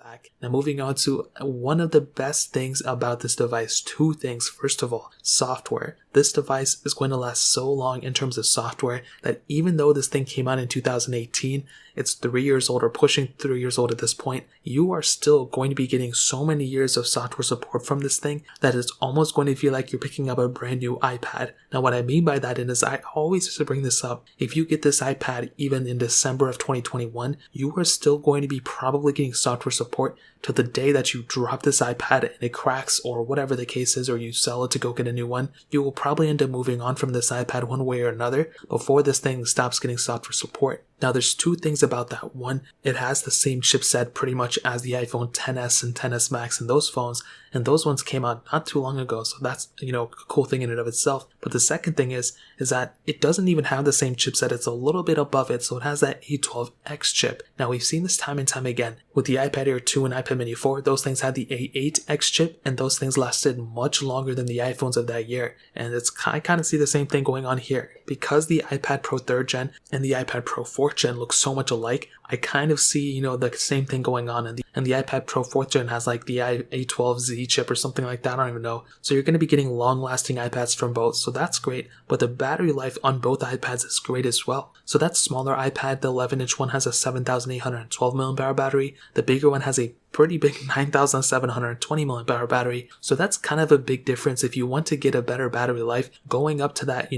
back. Now moving on to one of the best things about this device, two things. First of all, software. This device is going to last so long in terms of software that even though this thing came out in 2018, it's 3 years old or pushing 3 years old at this point, you are still going to be getting so many years of software support from this thing that it's almost going to feel like you're picking up a brand new iPad. Now what I mean by that is I always used to bring this up. If you get this iPad even in December of 2021, you are still going to be probably getting software support till the day that you drop this iPad and it cracks or whatever the case is, or you sell it to go get a new one. You will probably end up moving on from this iPad one way or another before this thing stops getting software support. Now there's two things about that. One, it has the same chipset pretty much as the iPhone XS and XS Max and those phones, and those ones came out not too long ago, so that's, a cool thing in and of itself. But the second thing is that it doesn't even have the same chipset, it's a little bit above it, so it has that A12X chip. Now we've seen this time and time again. With the iPad Air 2 and iPad Mini 4, those things had the A8X chip, and those things lasted much longer than the iPhones of that year. And I kind of see the same thing going on here. Because the iPad Pro 3rd Gen and the iPad Pro 4th Gen look so much alike, I kind of see, the same thing going on. And the iPad Pro 4th Gen has like the A12Z chip or something like that, I don't even know. So you're going to be getting long-lasting iPads from both, so that's great. But the battery life on both iPads is great as well. So that smaller iPad, the 11-inch one, has a 7,812 mAh battery. The bigger one has a pretty big 9,720 mAh battery. So that's kind of a big difference. If you want to get a better battery life, going up to that,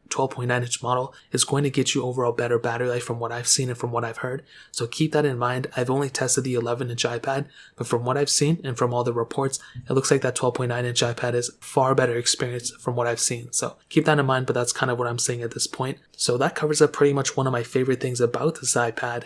12.9-inch model is going to get you overall better battery life from what I've seen and from what I've heard. So keep that in mind. I've only tested the 11-inch iPad, but from what I've seen and from all the reports, it looks like that 12.9-inch iPad is far better experience from what I've seen. So keep that in mind, but that's kind of what I'm saying at this point. So that covers up pretty much one of my favorite things about this iPad.